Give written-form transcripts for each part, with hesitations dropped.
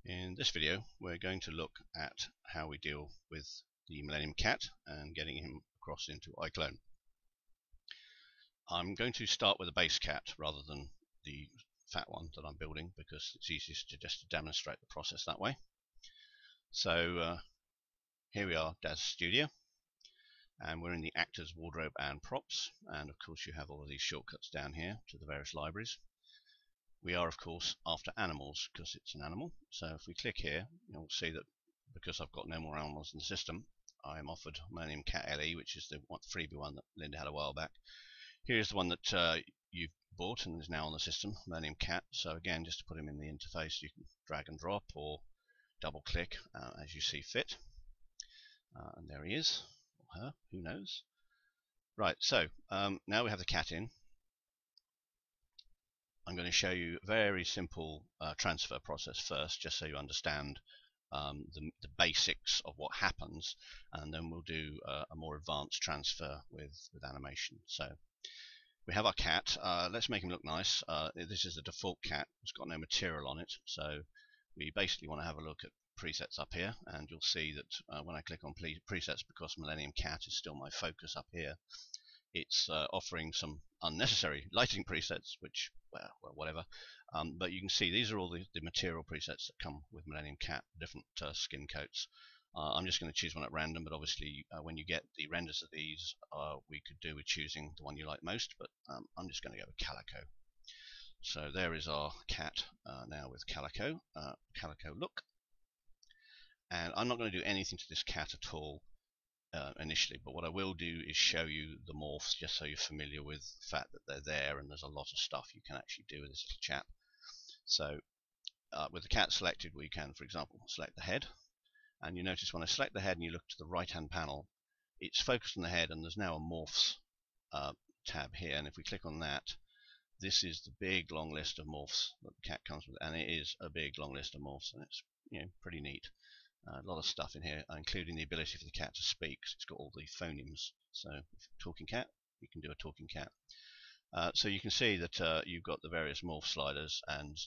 In this video, we're going to look at how we deal with the Millennium Cat and getting him across into iClone. I'm going to start with a base cat rather than the fat one that I'm building because it's easiest to demonstrate the process that way. So here we are, Dad's studio, and we're in the actors, wardrobe and props, and of course you have all of these shortcuts down here to the various libraries. We are of course after animals because it's an animal, so if we click here you'll see that because I've got no more animals in the system, I am offered Millennium Cat LE, which is the freebie one that Linda had a while back. Here's the one that you've bought and is now on the system, Millennium Cat. So again, just to put him in the interface, you can drag and drop or double click as you see fit, and there he is, or her, who knows. Right, so now we have the cat in. I'm going to show you a very simple transfer process first, just so you understand the basics of what happens, and then we'll do a more advanced transfer with animation. So we have our cat. Let's make him look nice. This is the default cat. It's got no material on it, so we basically want to have a look at presets up here, and you'll see that when I click on presets, because Millennium Cat is still my focus up here, it's offering some unnecessary lighting presets, which, well whatever. But you can see these are all the material presets that come with Millennium Cat, different skin coats. I'm just going to choose one at random, but obviously when you get the renders of these, we could do with choosing the one you like most, but I'm just going to go with Calico. So there is our cat now with Calico, Calico look. And I'm not going to do anything to this cat at all initially, but what I will do is show you the morphs just so you're familiar with the fact that they're there, and there's a lot of stuff you can actually do with this little chap. So with the cat selected, we can, for example, select the head, and you notice when I select the head and you look to the right hand panel, it's focused on the head, and there's now a morphs tab here, and if we click on that, this is the big long list of morphs that the cat comes with, and it is a big long list of morphs, and it's pretty neat. A lot of stuff in here, including the ability for the cat to speak. It's got all the phonemes. So, talking cat, you can do a talking cat. So you can see that you've got the various morph sliders, and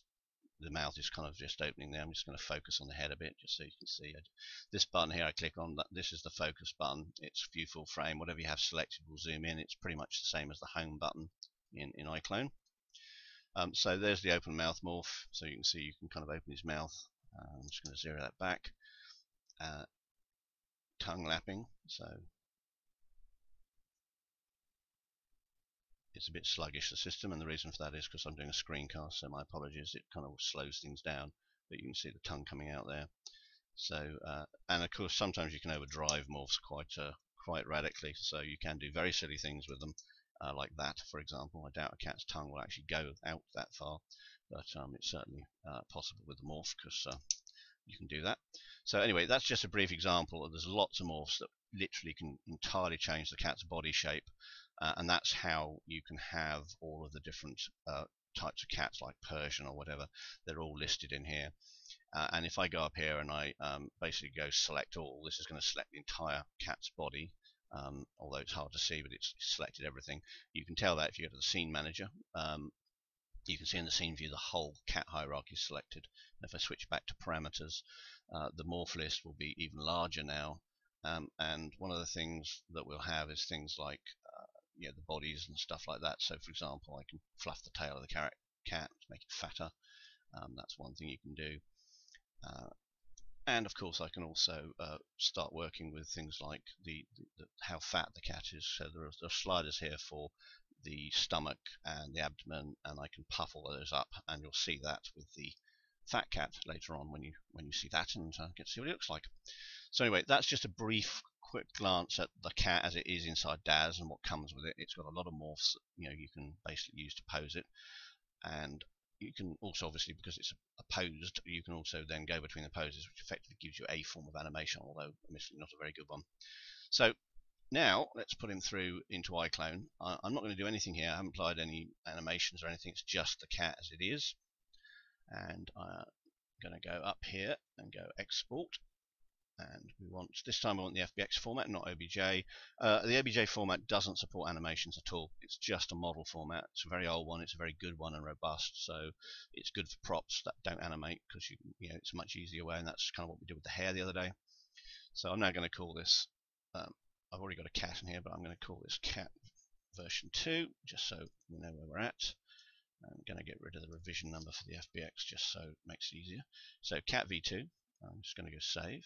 the mouth is kind of just opening there. I'm just going to focus on the head a bit, just so you can see it. This button here, I click on. This is the focus button. It's view full frame. Whatever you have selected will zoom in. It's pretty much the same as the home button in iClone. So there's the open mouth morph. So you can see you can kind of open his mouth. I'm just going to zero that back. Tongue lapping, so it's a bit sluggish, the system, and the reason for that is because I'm doing a screencast, so my apologies, it kind of slows things down, but you can see the tongue coming out there. So and of course sometimes you can overdrive morphs quite radically, so you can do very silly things with them, like that, for example. I doubt a cat's tongue will actually go out that far, but it's certainly possible with the morph, because you can do that. So anyway, that's just a brief example. There's lots of morphs that literally can entirely change the cat's body shape, and that's how you can have all of the different types of cats, like Persian or whatever. They're all listed in here. And if I go up here and I basically go select all, this is going to select the entire cat's body, although it's hard to see, but it's selected everything. You can tell that if you go to the scene manager. You can see in the scene view the whole cat hierarchy is selected. And if I switch back to parameters, the morph list will be even larger now. And one of the things that we'll have is things like the bodies and stuff like that. So for example, I can fluff the tail of the cat to make it fatter. That's one thing you can do. And of course I can also start working with things like how fat the cat is. So there are sliders here for the stomach and the abdomen, and I can puff all of those up, and you'll see that with the fat cat later on when you see that, and get to see what it looks like. So anyway, that's just a brief quick glance at the cat as it is inside Daz and what comes with it. It's got a lot of morphs you can basically use to pose it, and you can also, obviously because it's opposed, you can also then go between the poses, which effectively gives you a form of animation, although admittedly not a very good one. So now let's put him through into iClone. I'm not going to do anything here. I haven't applied any animations or anything. It's just the cat as it is. And I'm going to go up here and go export. and this time we want the FBX format, not OBJ. The OBJ format doesn't support animations at all. It's just a model format. It's a very old one. It's a very good one and robust. So it's good for props that don't animate because it's a much easier way. And that's kind of what we did with the hair the other day. So I'm now going to call this. I've already got a cat in here, but I'm going to call this cat version 2, just so we know where we're at. I'm going to get rid of the revision number for the FBX just so it makes it easier. So cat v2. I'm just going to go save.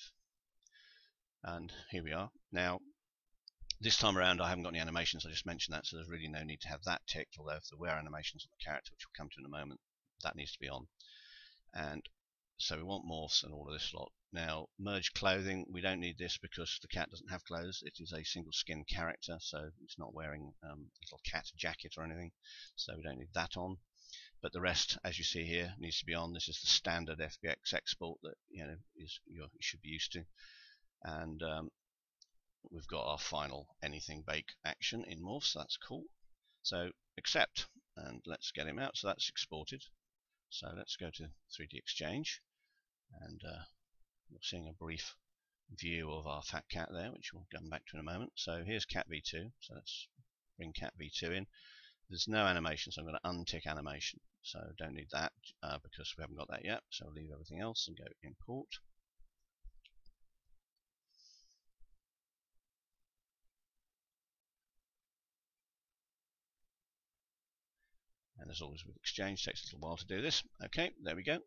And here we are. Now, this time around I haven't got any animations, I just mentioned that, so there's really no need to have that ticked, although if there were animations on the character, which we'll come to in a moment, that needs to be on. And so we want morphs and all of this lot. Now, merge clothing, we don't need this because the cat doesn't have clothes. It is a single skin character, so it's not wearing a little cat jacket or anything, so we don't need that on. But the rest, as you see here, needs to be on. This is the standard FBX export that you should be used to. And we've got our final anything bake action in Morphs, so that's cool. So accept, and let's get him out. So that's exported. So let's go to 3D Exchange, and we're seeing a brief view of our fat cat there, which we'll come back to in a moment. So here's cat v2, so let's bring cat v2 in. There's no animation, so I'm going to untick animation. So don't need that because we haven't got that yet. So I'll leave everything else and go import. And as always with Exchange, takes a little while to do this. Okay, there we go.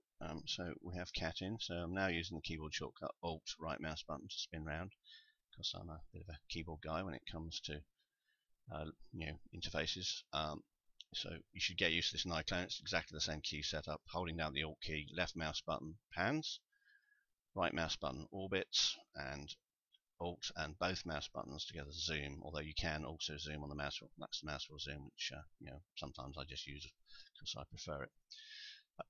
So we have cat in. So I'm now using the keyboard shortcut Alt right mouse button to spin round, because I'm a bit of a keyboard guy when it comes to interfaces. So you should get used to this in iClone. It's exactly the same key setup. Holding down the Alt key, left mouse button pans, right mouse button orbits, and Alt and both mouse buttons together zoom, although you can also zoom on the mouse. That's the mouse wheel zoom, which sometimes I just use because I prefer it.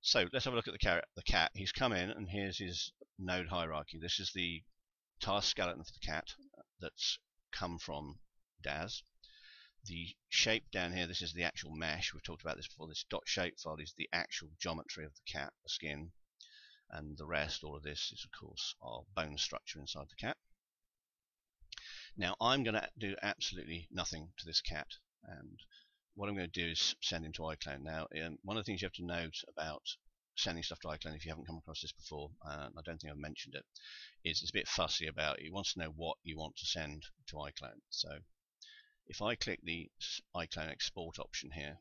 So let's have a look at the cat. He's come in, and here's his node hierarchy. This is the task skeleton for the cat that's come from DAS. The shape down here, this is the actual mesh. We've talked about this before. This dot shape file is the actual geometry of the cat, the skin, and the rest, all of this is of course our bone structure inside the cat. Now I'm going to do absolutely nothing to this cat, and what I'm going to do is send him to iClone. Now, one of the things you have to note about sending stuff to iClone, if you haven't come across this before, I don't think I've mentioned it, is it's a bit fussy about it. It wants to know what you want to send to iClone. So if I click the iClone export option here,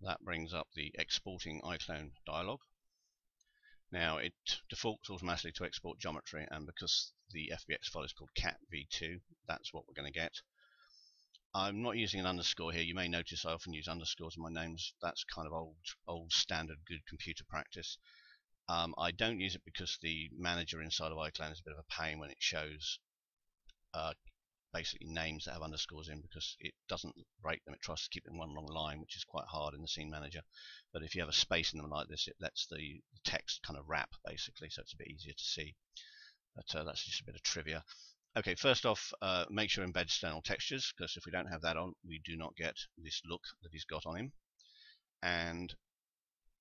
that brings up the exporting iClone dialog. Now it defaults automatically to export geometry, and because the FBX file is called cat v2, that's what we're going to get. I'm not using an underscore here. You may notice I often use underscores in my names. That's kind of old standard good computer practice. I don't use it because the manager inside of iClone is a bit of a pain when it shows basically names that have underscores in, because it doesn't break them. It tries to keep them in one long line, which is quite hard in the scene manager. But if you have a space in them like this, it lets the text kind of wrap basically, so it's a bit easier to see. But that's just a bit of trivia. Okay, first off, make sure embed external textures, because if we don't have that on, we do not get this look that he's got on him. And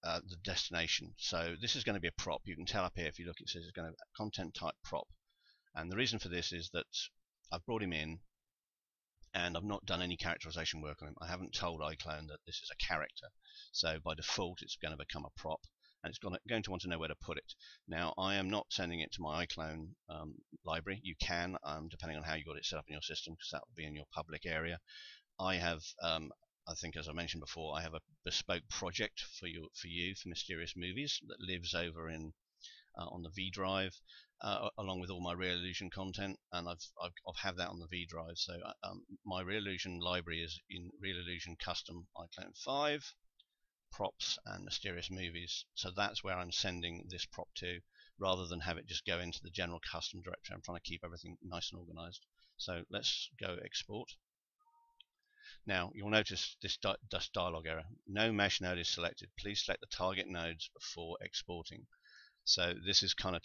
the destination. So this is going to be a prop. You can tell up here, if you look, it says it's going to content type prop. And the reason for this is that I've brought him in and I've not done any characterization work on him. I haven't told iClone that this is a character. So by default, it's going to become a prop, and it's going to want to know where to put it. Now, I am not sending it to my iClone library. You can, depending on how you got it set up in your system, because that will be in your public area. I have, I think, as I mentioned before, I have a bespoke project for Mysterious Movies that lives over in on the V drive, along with all my Real Illusion content, and I've have that on the V drive. So my Real Illusion library is in Real Illusion Custom iClone 5, props and Mysterious Movies. So that's where I'm sending this prop to, rather than have it just go into the general custom directory. I'm trying to keep everything nice and organized. So let's go export. Now you'll notice this dialog error. No mesh node is selected. Please select the target nodes before exporting. So this is kind of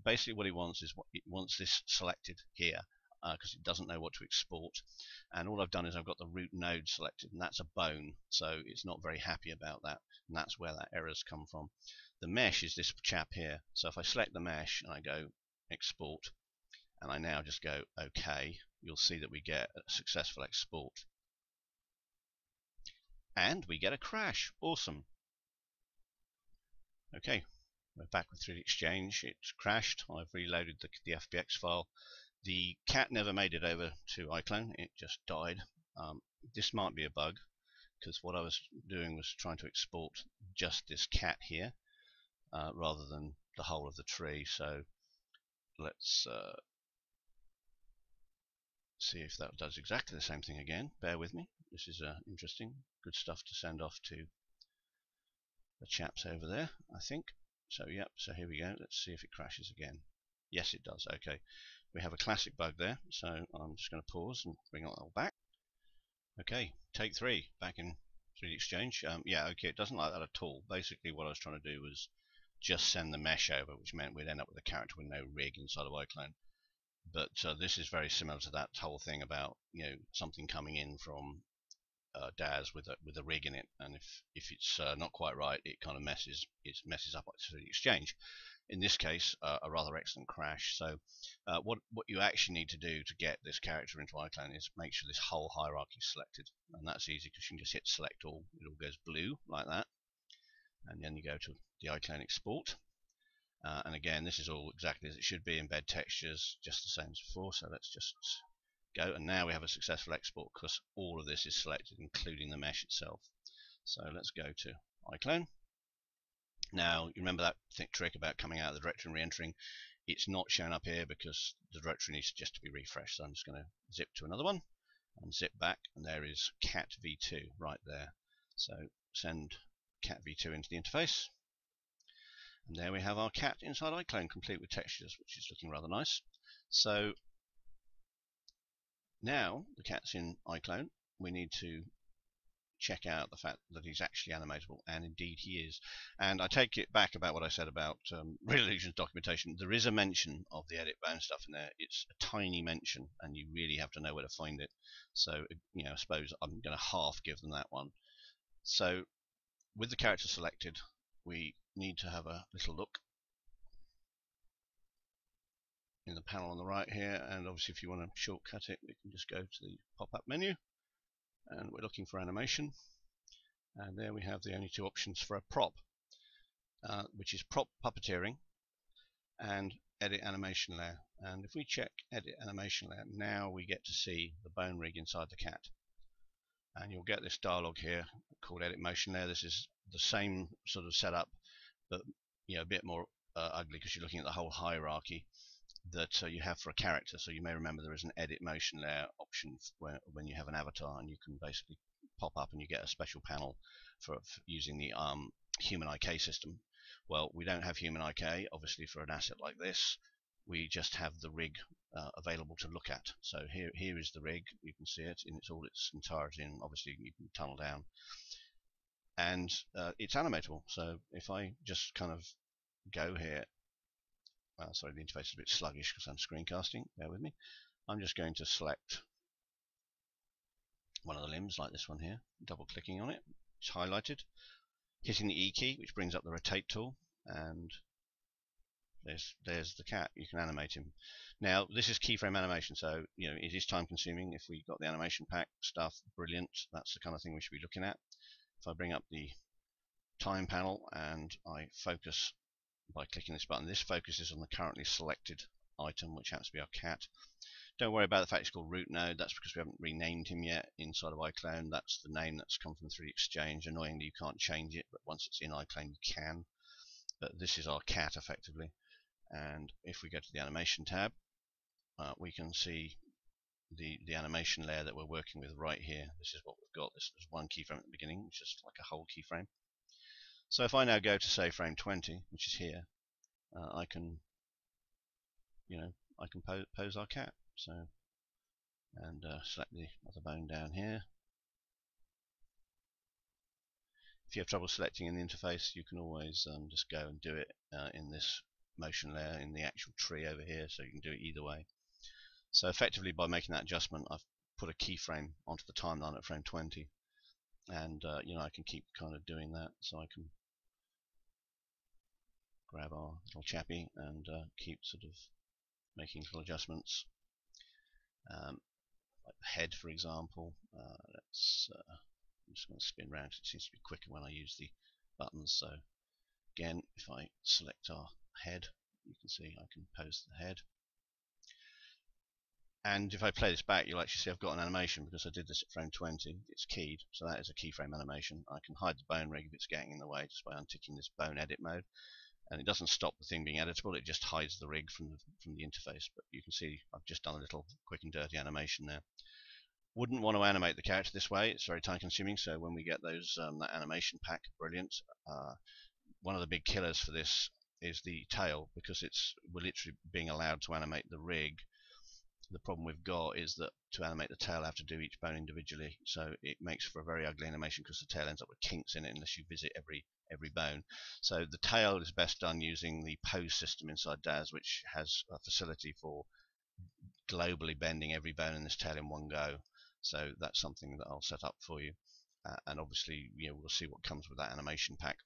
basically what it wants is it wants this selected here. because it doesn't know what to export. And all I've done is I've got the root node selected, and that's a bone, so it's not very happy about that, and that's where that error's come from. The mesh is this chap here, so if I select the mesh and I go export, and I now just go OK, you'll see that we get a successful export. And we get a crash. Awesome. Okay, we're back with 3D Exchange. It's crashed. I've reloaded the FBX file. The cat never made it over to iClone. It just died. This might be a bug, because what I was doing was trying to export just this cat here, rather than the whole of the tree. So let's see if that does exactly the same thing again. Bear with me. This is interesting. Good stuff to send off to the chaps over there, I think. So yep, so here we go. Let's see if it crashes again. Yes, it does. Okay, we have a classic bug there, so I'm just going to pause and bring it all back. Okay, take 3, back in 3D Exchange. Yeah, okay, it doesn't like that at all. Basically what I was trying to do was just send the mesh over, which meant we'd end up with a character with no rig inside of iClone. But this is very similar to that whole thing about, you know, something coming in from DAS with a rig in it, and if it's not quite right, it kind of messes up 3D Exchange. In this case, a rather excellent crash. So what you actually need to do to get this character into iClone is make sure this whole hierarchy is selected, and that's easy because you can just hit select all. It all goes blue like that, and then you go to the iClone export. And again, this is all exactly as it should be. Embed textures just the same as before. So let's just go, and now we have a successful export because all of this is selected, including the mesh itself. So let's go to iClone. Now you remember that trick about coming out of the directory and re-entering. It's not shown up here because the directory needs just to be refreshed. So I'm just going to zip to another one and zip back, and there is cat v2 right there. So send cat v2 into the interface, and there we have our cat inside iClone, complete with textures, which is looking rather nice. So now the cat's in iClone. We need to check out the fact that he's actually animatable, and indeed he is. And I take it back about what I said about Real Illusions documentation. There is a mention of the edit bone stuff in there. It's a tiny mention, and you really have to know where to find it. So, you know, I suppose I'm going to half give them that one. So with the character selected, we need to have a little look in the panel on the right here, and obviously if you want to shortcut it, we can just go to the pop-up menu, and we're looking for animation, and there we have the only 2 options for a prop, which is prop puppeteering and edit animation layer. And if we check edit animation layer, now we get to see the bone rig inside the cat, and you'll get this dialog here called edit motion layer. This is the same sort of setup, but you know, a bit more ugly because you're looking at the whole hierarchy that you have for a character. So you may remember there is an edit motion layer option when you have an avatar, and you can basically pop up and you get a special panel for using the human IK system. Well, we don't have human IK obviously for an asset like this. We just have the rig available to look at. So here is the rig. You can see it in its entirety, and obviously you can tunnel down, and it's animatable. So if I just kind of go here, sorry, the interface is a bit sluggish because I'm screencasting, bear with me. I'm just going to select one of the limbs like this one here, double clicking on it, it's highlighted, hitting the E key, which brings up the rotate tool, and there's the cat. You can animate him. Now this is keyframe animation, so you know it is time consuming. If we got the animation pack stuff, brilliant, that's the kind of thing we should be looking at. If I bring up the time panel and I focus by clicking this button, this focuses on the currently selected item, which happens to be our cat. Don't worry about the fact it's called root node. That's because we haven't renamed him yet inside of iClone. That's the name that's come from 3D Exchange. Annoyingly, you can't change it, but once it's in iClone you can. But this is our cat effectively. And if we go to the animation tab, we can see the animation layer that we're working with right here. This is what we've got. This is one keyframe at the beginning, which is like a whole keyframe. So if I now go to say frame 20, which is here, I can, I can pose our cat. So, and select the other bone down here. If you have trouble selecting in the interface, you can always just go and do it in this motion layer in the actual tree over here. So you can do it either way. So effectively, by making that adjustment, I've put a keyframe onto the timeline at frame 20, and you know, I can keep kind of doing that. So I can grab our little chappy and keep sort of making little adjustments. Like the head, for example. I'm just going to spin around. It seems to be quicker when I use the buttons. So again, if I select our head, you can see I can pose the head. And if I play this back, you'll actually see I've got an animation because I did this at frame 20. It's keyed, so that is a keyframe animation. I can hide the bone rig if it's getting in the way just by unticking this bone edit mode. And it doesn't stop the thing being editable, it just hides the rig from the interface. But you can see I've just done a little quick and dirty animation there. Wouldn't want to animate the character this way, it's very time consuming, so when we get those that animation pack, brilliant. One of the big killers for this is the tail, because we're literally being allowed to animate the rig. The problem we've got is that to animate the tail I have to do each bone individually, so it makes for a very ugly animation because the tail ends up with kinks in it unless you visit every bone. So the tail is best done using the pose system inside DAZ, which has a facility for globally bending every bone in this tail in one go. So that's something that I'll set up for you, and obviously, you know, we'll see what comes with that animation pack.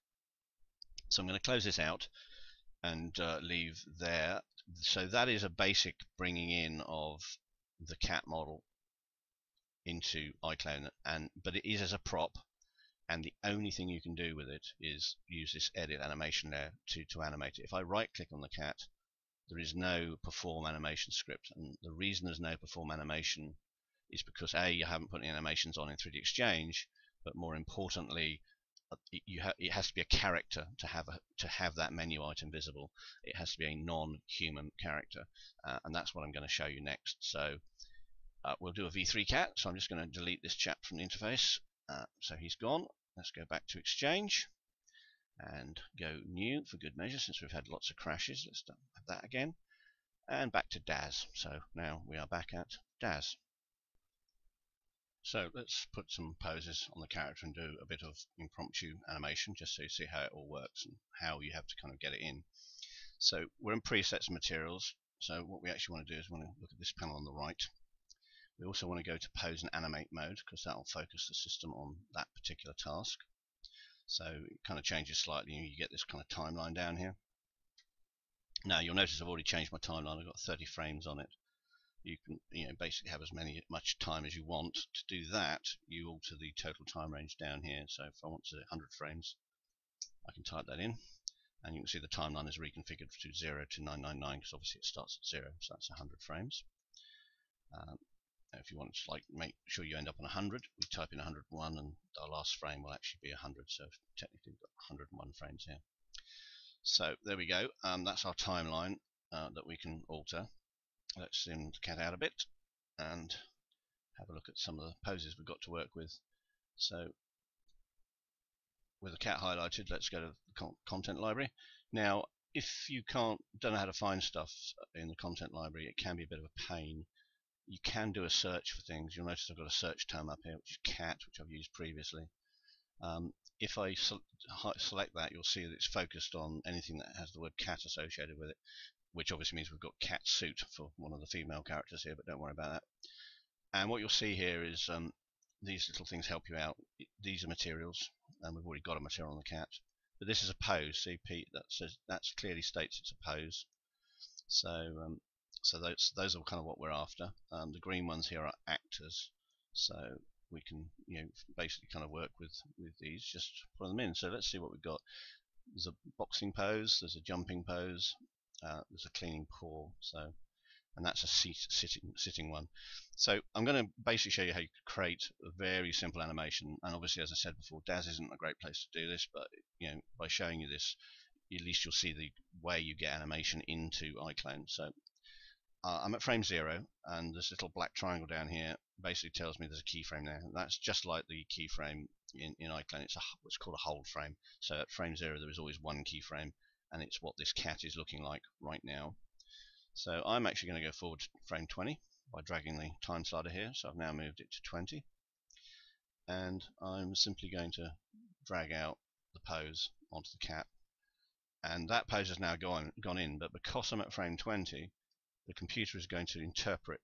So I'm going to close this out and leave there. So that is a basic bringing in of the cat model into iClone, but it is as a prop, and the only thing you can do with it is use this edit animation layer to animate it. If I right click on the cat, there is no perform animation script, and the reason there's no perform animation is because A, you haven't put any animations on in 3D Exchange, but more importantly, it has to be a character to have that menu item visible. It has to be a non-human character, and that's what I'm going to show you next. So we'll do a v3 cat. So I'm just going to delete this chap from the interface. So he's gone. Let's go back to Exchange and go new for good measure, since we've had lots of crashes. Let's have that again, and back to DAZ. So now we are back at DAZ. So let's put some poses on the character and do a bit of impromptu animation just so you see how it all works and how you have to kind of get it in. So we're in presets and materials. So what we actually want to do is we want to look at this panel on the right. We also want to go to pose and animate mode because that will focus the system on that particular task. So it kind of changes slightly and you get this kind of timeline down here. Now you'll notice I've already changed my timeline. I've got 30 frames on it. You can basically have as much time as you want. To do that, you alter the total time range down here. So if I want to 100 frames, I can type that in, and you can see the timeline is reconfigured to 0 to 999 because obviously it starts at 0, so that's 100 frames. If you want to make sure you end up on 100, we type in 101, and our last frame will actually be 100. So technically we've got 101 frames here. So there we go. That's our timeline that we can alter. Let's zoom the cat out a bit and have a look at some of the poses we've got to work with. So with the cat highlighted, let's go to the content library. Now if you don't know how to find stuff in the content library, it can be a bit of a pain. You can do a search for things. You'll notice I've got a search term up here, which is cat, which I've used previously. If I select that, you'll see that it's focused on anything that has the word cat associated with it, which obviously means we've got cat suit for one of the female characters here, but don't worry about that. And what you'll see here is these little things help you out. These are materials, and we've already got a material on the cat. But this is a pose. See, Pete, that clearly states it's a pose. So so those are kind of what we're after. The green ones here are actors. So we can basically kind of work with these, just put them in. So let's see what we've got. There's a boxing pose, there's a jumping pose, there's a cleaning paw, and that's a sitting one. So I'm going to basically show you how you could create a very simple animation. And obviously, as I said before, DAZ isn't a great place to do this, but by showing you this, at least you'll see the way you get animation into iClone. So I'm at frame 0, and this little black triangle down here basically tells me there's a keyframe there. And that's just like the keyframe in iClone. It's what's called a hold frame. So at frame 0 there is always one keyframe, and it's what this cat is looking like right now. So I'm actually going to go forward to frame 20 by dragging the time slider here. So I've now moved it to 20, and I'm simply going to drag out the pose onto the cat, and that pose has now gone in. But because I'm at frame 20, the computer is going to interpret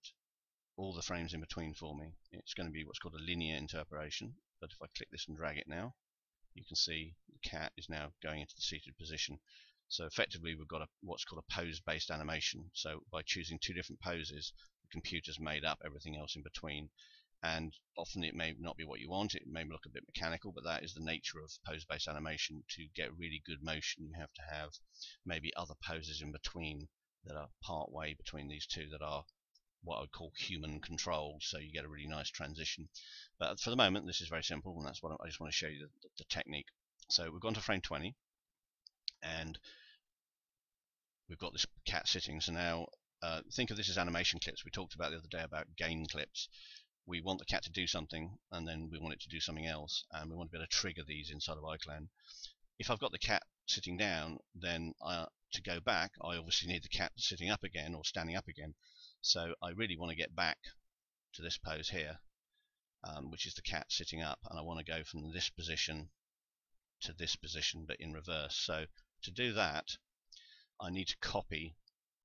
all the frames in between for me. It's going to be what's called a linear interpolation, but if I click this and drag it now, you can see the cat is now going into the seated position. So effectively we've got what's called a pose-based animation. So by choosing two different poses, the computer's made up everything else in between. And often it may not be what you want, it may look a bit mechanical, but that is the nature of pose-based animation. To get really good motion, you have to have maybe other poses in between that are part way between these two, that are what I would call human controlled, so you get a really nice transition. But for the moment this is very simple, and that's what I just want to show you the technique. So we've gone to frame 20 and we've got this cat sitting. So now think of this as animation clips. We talked about the other day about gain clips. We want the cat to do something and then we want it to do something else, and we want to be able to trigger these inside of iClone. If I've got the cat sitting down, then to go back I obviously need the cat sitting up again or standing up again. So I really want to get back to this pose here, which is the cat sitting up, and I want to go from this position to this position but in reverse. So to do that I need to copy.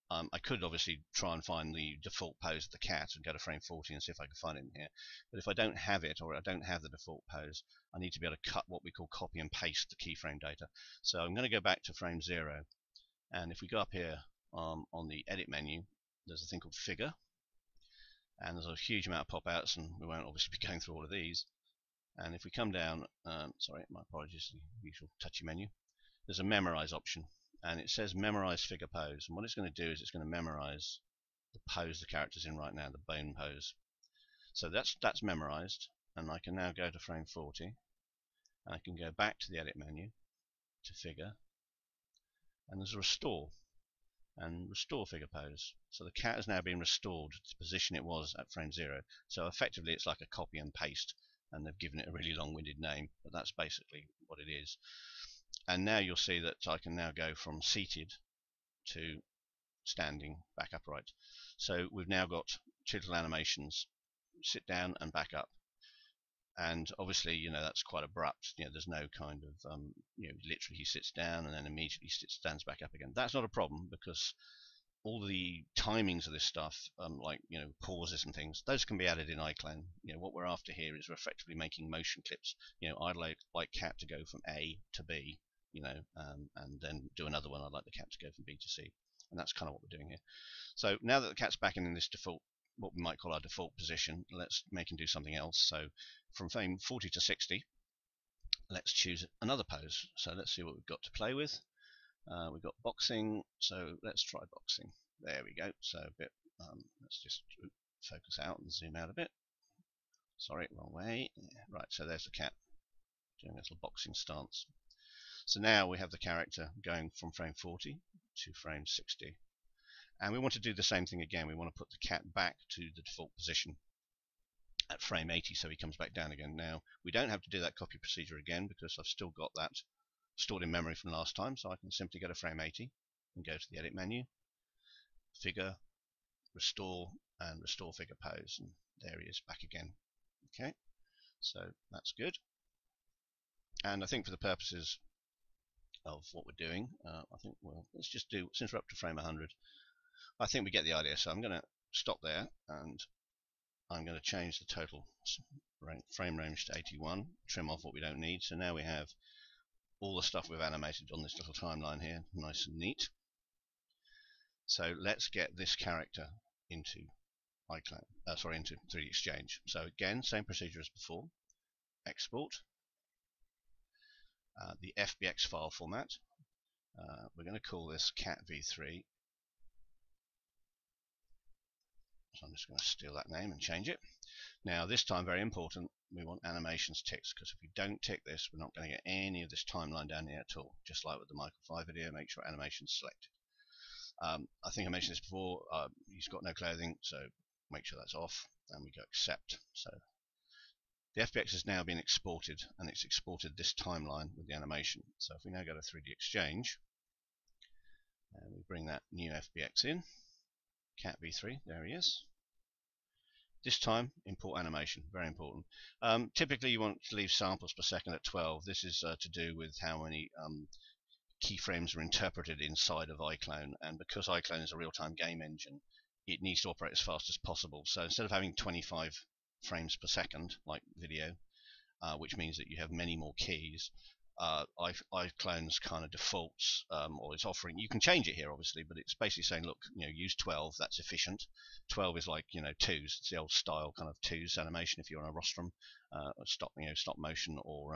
I could obviously try and find the default pose of the cat and go to frame 40 and see if I can find it in here, but if I don't have it, or I don't have the default pose, I need to be able to cut what we call copy and paste the keyframe data. So I'm going to go back to frame 0, and if we go up here on the edit menu, there's a thing called figure, and there's a huge amount of pop-outs, and we won't obviously be going through all of these. And if we come down, sorry, my apologies, the usual touchy menu, there's a memorize option, and it says memorize figure pose, and what it's going to do is it's going to memorize the pose the character's in right now, the bone pose. So that's memorized, and I can now go to frame 40 and I can go back to the edit menu to figure, and there's a restore, and restore figure pose. So the cat has now been restored to the position it was at frame 0. So effectively it's like a copy and paste, and they've given it a really long-winded name, but that's basically what it is. And now you'll see that I can now go from seated to standing back upright. So we've now got two little animations, sit down and back up. And obviously, you know, that's quite abrupt. You know, there's no kind of, you know, literally he sits down and then immediately stands back up again. That's not a problem, because all the timings of this stuff, like, you know, pauses and things, those can be added in iClone. You know, what we're after here is we're effectively making motion clips. You know, I'd like cat to go from A to B, you know, and then do another one. I'd like the cat to go from B to C, and that's kind of what we're doing here. So now that the cat's back in this default, what we might call our default position, let's make him do something else. So from frame 40 to 60, let's choose another pose. So let's see what we've got to play with. We've got boxing, so let's try boxing. There we go. So a bit, let's just focus out and zoom out a bit. Sorry, wrong way. Right, so there's the cat doing a little boxing stance. So now we have the character going from frame 40 to frame 60. And we want to do the same thing again. We want to put the cat back to the default position at frame 80, so he comes back down again. Now we don't have to do that copy procedure again, because I've still got that stored in memory from last time, so I can simply go to frame 80 and go to the edit menu, figure, restore, and restore figure pose, and there he is back again. Okay, so that's good. And I think for the purposes of what we're doing, I think, well, let's just do, since we're up to frame 100, I think we get the idea. So I'm going to stop there, and I'm going to change the total frame range to 81, trim off what we don't need. So now we have all the stuff we've animated on this little timeline here, nice and neat. So let's get this character into iClone, sorry, into 3D Exchange. So again, same procedure as before. Export, the FBX file format. We're going to call this cat v3. So I'm just going to steal that name and change it. Now this time, very important, we want animations ticked, because if we don't tick this, we're not going to get any of this timeline down here at all. Just like with the Michael 5 video, make sure animation's selected. I think I mentioned this before, he's got no clothing, so make sure that's off, and we go accept. So the FBX has now been exported, and it's exported this timeline with the animation. So if we now go to 3D Exchange, and we bring that new FBX in, cat v3, there he is. This time, import animation, very important. Typically you want to leave samples per second at 12. This is to do with how many keyframes are interpreted inside of iClone, and because iClone is a real-time game engine, it needs to operate as fast as possible. So instead of having 25 frames per second like video, which means that you have many more keys, iClone's kind of defaults, or it's offering, you can change it here obviously, but it's basically saying, look, use 12, that's efficient. 12 is like, twos, it's the old style kind of twos animation if you're on a rostrum. Stop motion or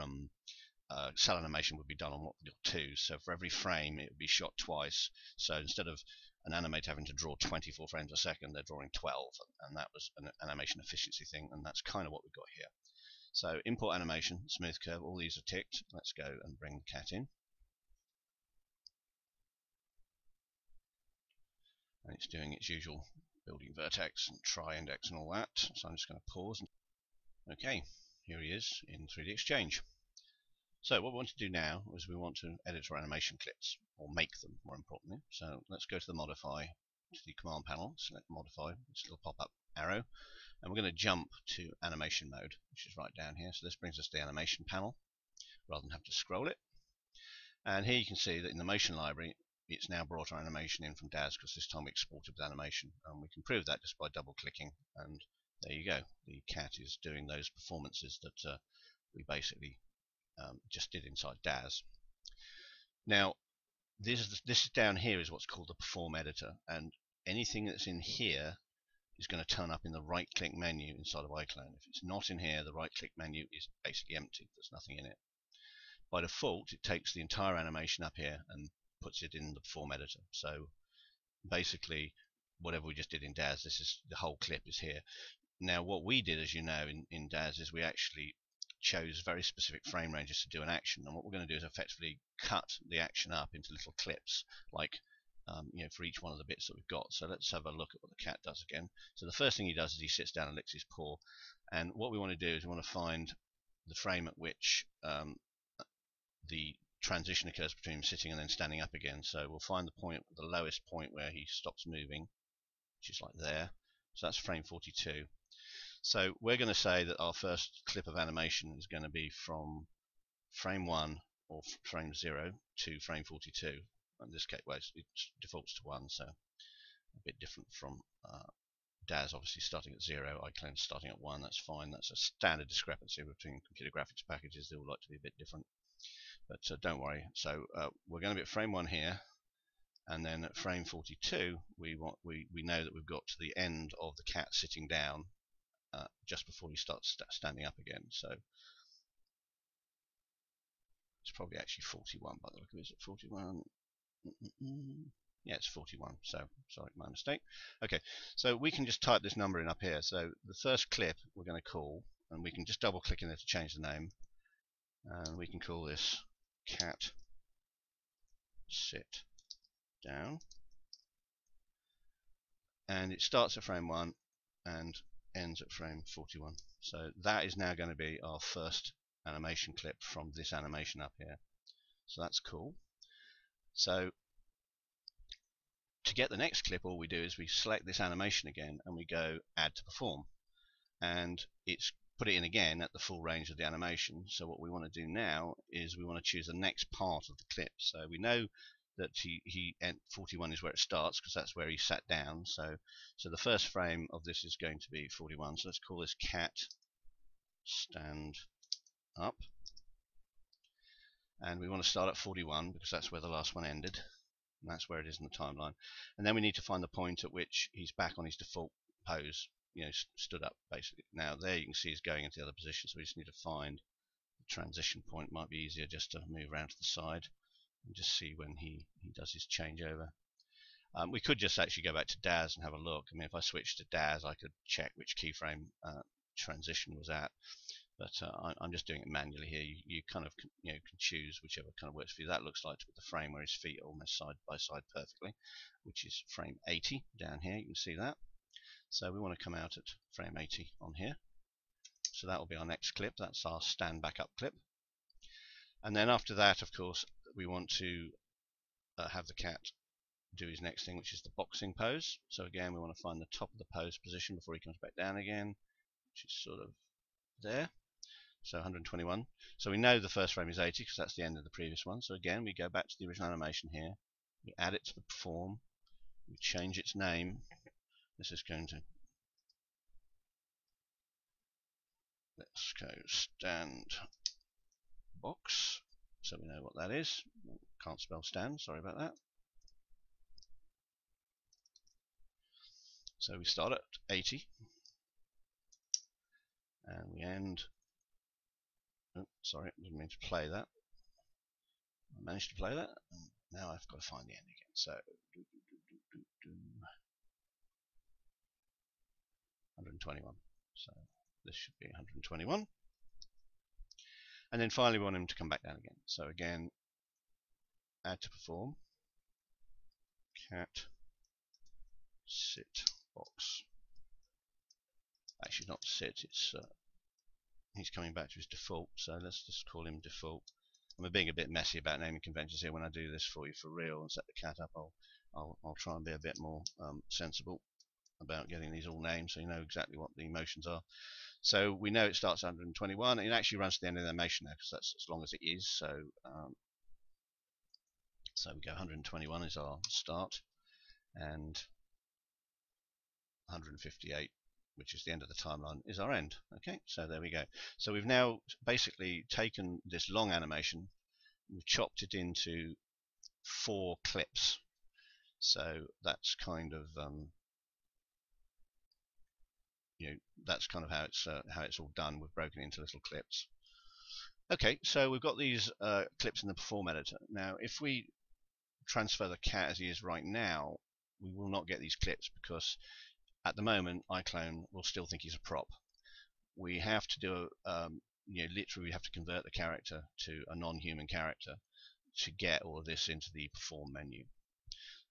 cell animation would be done on what twos. So for every frame it would be shot twice. So instead of an Animate having to draw 24 frames a second, they're drawing 12, and that was an animation efficiency thing, and that's kind of what we've got here. So import animation, smooth curve, all these are ticked. Let's go and bring the cat in. And it's doing its usual building vertex and try index and all that. So I'm just going to pause. Okay, here he is in 3D Exchange. So what we want to do now is we want to edit our animation clips, or make them more importantly. So let's go to the modify, to the command panel, select modify, this little pop-up arrow, and we're going to jump to animation mode, which is right down here. So this brings us to the animation panel rather than have to scroll it. And here you can see that in the motion library it's now brought our animation in from DAZ, because this time we exported with animation, and we can prove that just by double clicking, and there you go, the cat is doing those performances that we basically just did inside DAZ. Now this is down here is what's called the perform editor, and anything that's in here is going to turn up in the right click menu inside of iClone. If it's not in here, the right click menu is basically empty, there's nothing in it. By default it takes the entire animation up here and puts it in the perform editor. So basically whatever we just did in DAZ, this is the whole clip is here. Now what we did, as you know, in DAZ is we actually chose very specific frame ranges to do an action, and what we're going to do is effectively cut the action up into little clips, like for each one of the bits that we've got. So let's have a look at what the cat does again. So the first thing he does is he sits down and licks his paw, and what we want to do is we want to find the frame at which the transition occurs between him sitting and then standing up again. So we'll find the point, the lowest point where he stops moving, which is like there. So that's frame 42. So we're going to say that our first clip of animation is going to be from frame 1 or frame 0 to frame 42. In this case, well, it defaults to 1, so a bit different from DAZ, obviously starting at 0, iClone starting at 1. That's fine. That's a standard discrepancy between computer graphics packages. They all like to be a bit different, but don't worry. So we're going to be at frame 1 here, and then at frame 42 we know that we've got to the end of the cat sitting down just before he starts standing up again. So it's probably actually 41 by the look of it. Is it 41? Yeah, it's 41. So sorry, my mistake. Okay, so we can just type this number in up here. So the first clip we're going to call, and we can just double click in there to change the name, and we can call this cat sit down, and it starts at frame 1 and ends at frame 41. So that is now going to be our first animation clip from this animation up here. So that's cool. So to get the next clip, all we do is we select this animation again and we go add to perform, and it's put it in again at the full range of the animation. So what we want to do now is we want to choose the next part of the clip. So we know that 41 is where it starts because that's where he sat down. So the first frame of this is going to be 41. So let's call this cat stand up, and we want to start at 41 because that's where the last one ended, and that's where it is in the timeline. And then we need to find the point at which he's back on his default pose, stood up basically. Now there you can see he's going into the other position, so we just need to find the transition point. Might be easier just to move around to the side and just see when he does his changeover. We could just actually go back to DAZ and have a look. I mean, if I switch to DAZ, I could check which keyframe transition was at, but I'm just doing it manually here. You kind of can choose whichever kind of works for you. That looks like with the frame where his feet are almost side by side perfectly, which is frame 80 down here. You can see that. So we want to come out at frame 80 on here. So that will be our next clip. That's our stand back up clip. And then after that, of course, we want to have the cat do his next thing, which is the boxing pose. So again, we want to find the top of the pose position before he comes back down again, which is sort of there. So 121. So we know the first frame is 80 because that's the end of the previous one. So again, we go back to the original animation here. We add it to the perform. We change its name. This is going to, let's go stand box, so we know what that is. Can't spell stand, sorry about that. So we start at 80 and we end, oh, sorry, didn't mean to play that. I managed to play that, and now I've got to find the end again. So 121. So this should be 121. And then finally we want him to come back down again. So again, add to perform, cat sit box. Actually not sit, it's he's coming back to his default, so let's just call him default. I'm being a bit messy about naming conventions here. When I do this for you for real and set the cat up, I'll try and be a bit more sensible about getting these all named so you know exactly what the motions are. So we know it starts at 121, and it actually runs to the end of the animation there because that's as long as it is. So so we go 121 is our start, and 158, which is the end of the timeline, is our end. Okay, so there we go. So we've now basically taken this long animation, we've chopped it into 4 clips. So that's kind of that's kind of how it's all done. We've broken it into little clips. Okay, so we've got these clips in the perform editor. Now, if we transfer the cat as he is right now, we will not get these clips because at the moment iClone will still think he's a prop. We have to do literally we have to convert the character to a non-human character to get all of this into the perform menu.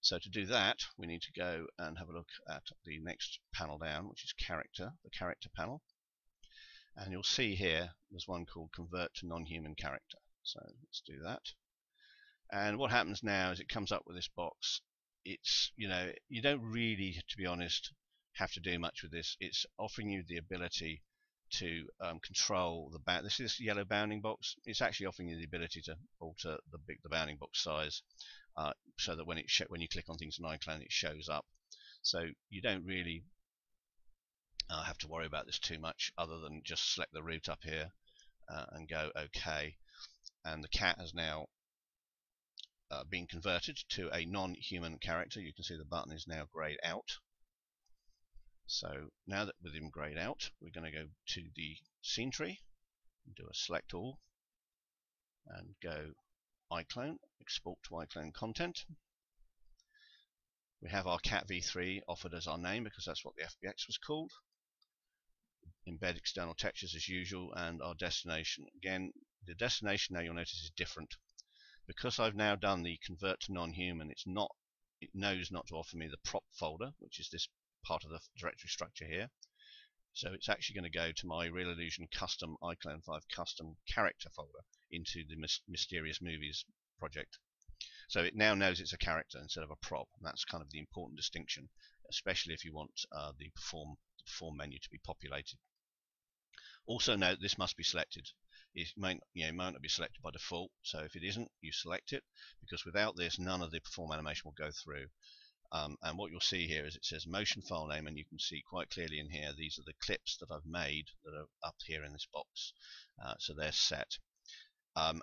So to do that, we need to go and have a look at the next panel down, which is character, the character panel. And you'll see here there's one called convert to non-human character. So let's do that. And what happens now is it comes up with this box. It's, you don't really, to be honest, have to do much with this. It's offering you the ability to control the this is yellow bounding box. It's actually offering you the ability to alter the bounding box size so that when you click on things in iClone it shows up. So you don't really have to worry about this too much, other than just select the root up here and go OK, and the cat has now been converted to a non-human character. You can see the button is now grayed out. So now that with him grayed out, we're going to go to the scene tree, do a select all, and go iClone, export to iClone content. We have our cat v3 offered as our name because that's what the FBX was called. Embed external textures as usual, and our destination. Again, the destination now you'll notice is different. Because I've now done the convert to non-human, it knows not to offer me the prop folder, which is this part of the directory structure here. So it's actually going to go to my Real Illusion custom iClone 5 custom character folder into the Mysterious Movies project. So it now knows it's a character instead of a prop, and that's kind of the important distinction, especially if you want the perform menu to be populated. Also note this must be selected. It might not be selected by default, so if it isn't, you select it, because without this none of the perform animation will go through. And what you'll see here is it says motion file name, and you can see quite clearly in here these are the clips that I've made that are up here in this box. So they're set. I'm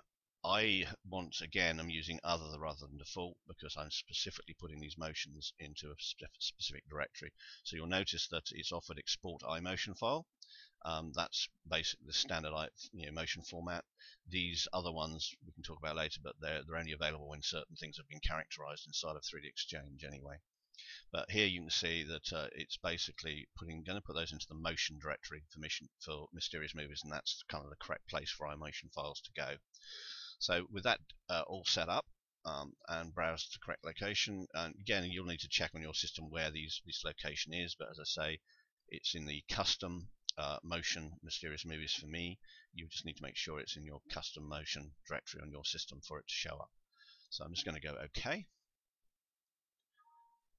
using other rather than default because I'm specifically putting these motions into a specific directory. So you'll notice that it's offered export iMotion file. That's basically the standard motion format. These other ones we can talk about later, but they're only available when certain things have been characterized inside of 3D Exchange anyway. But here you can see that it's basically going to put those into the motion directory for Mysterious Movies, and that's kind of the correct place for iMotion files to go. So with that all set up, and browse to the correct location, and again you'll need to check on your system where this location is, but as I say, it's in the custom motion Mysterious Movies for me. You just need to make sure it's in your custom motion directory on your system for it to show up. So I'm just going to go OK,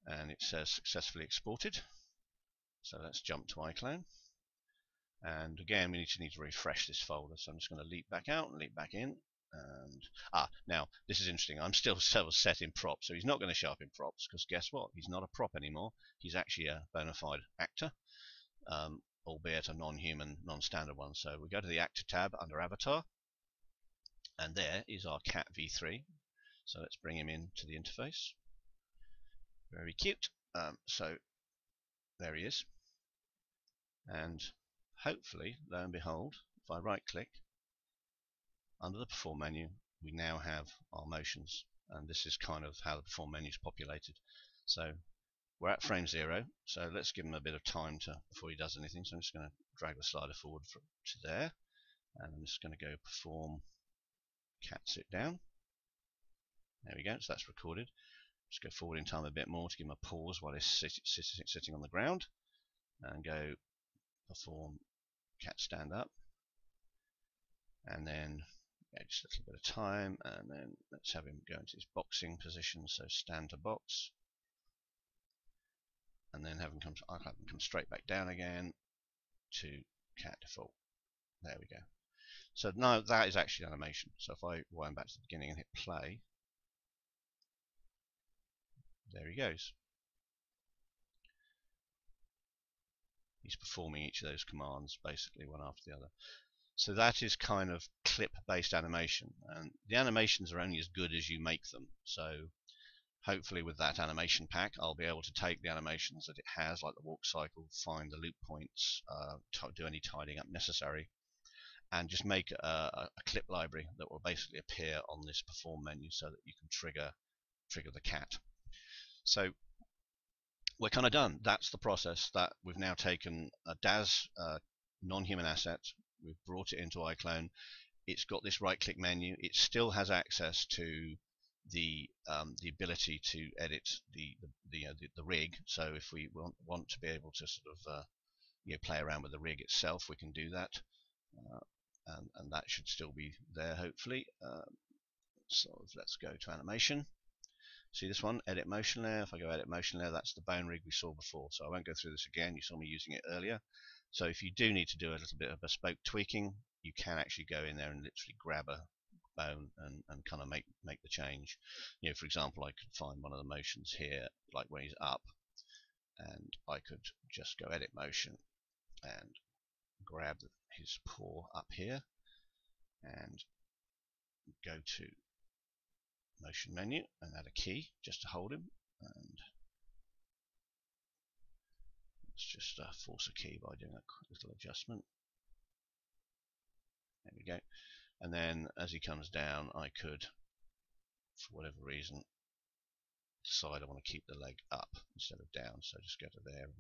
and it says successfully exported. So let's jump to iClone, and again we need to refresh this folder. So I'm just going to leap back out and leap back in, And now this is interesting. I'm still set in props, so he's not going to show up in props because guess what? He's not a prop anymore. He's actually a bona fide actor, albeit a non-human, non-standard one. So we go to the actor tab under avatar, and there is our cat v3. So let's bring him into the interface. Very cute. So there he is, and hopefully, lo and behold, if I right click under the perform menu, we now have our motions, and this is kind of how the perform menu is populated. So we're at frame 0, so let's give him a bit of time before he does anything. So I'm just going to drag the slider forward to there, and I'm just going to go perform cat sit down. There we go, so that's recorded. Just go forward in time a bit more to give him a pause while he's sitting on the ground, and go perform cat stand up, and then just a little bit of time, and then let's have him go into his boxing position, so stand to box, and then I'll have him come straight back down again to cat default. There we go. So now that is actually animation. So if I wind back to the beginning and hit play, there he goes. He's performing each of those commands basically one after the other. So that is kind of clip-based animation, and the animations are only as good as you make them. So hopefully with that animation pack, I'll be able to take the animations that it has, like the walk cycle, find the loop points, do any tidying up necessary, and just make a clip library that will basically appear on this perform menu so that you can trigger the cat. So we're kind of done. That's the process. That we've now taken a DAS non-human asset, we've brought it into iClone. It's got this right-click menu. It still has access to the ability to edit the rig. So if we want to be able to sort of play around with the rig itself, we can do that, and that should still be there hopefully. So let's go to animation. See this one, edit motion layer. If I go edit motion layer, that's the bone rig we saw before. So I won't go through this again. You saw me using it earlier. So if you do need to do a little bit of bespoke tweaking, you can actually go in there and literally grab a bone and kind of make the change. For example, I could find one of the motions here, like when he's up, and I could just go edit motion and grab his paw up here and go to motion menu and add a key just to hold him, and let's just force a key by doing a little adjustment. There we go. And then as he comes down, I could, for whatever reason, decide I want to keep the leg up instead of down, so just go to there and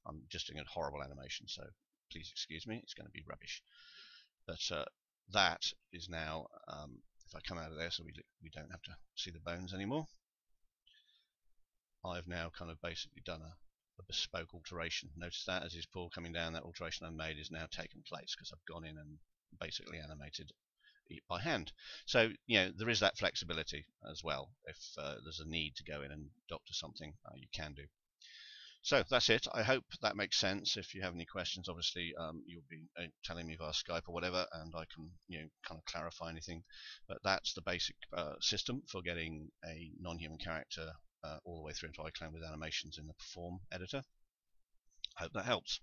I'm just doing a horrible animation, so please excuse me, it's going to be rubbish. But that is now, if I come out of there so we don't have to see the bones anymore, I've now kind of basically done a bespoke alteration. Notice that as his paw coming down, that alteration I made is now taken place because I've gone in and basically animated it by hand. So there is that flexibility as well. If there's a need to go in and doctor something, you can do. So that's it. I hope that makes sense. If you have any questions, obviously you'll be telling me via Skype or whatever, and I can kind of clarify anything. But that's the basic system for getting a non-human character all the way through into iClone with animations in the perform editor. Hope that helps.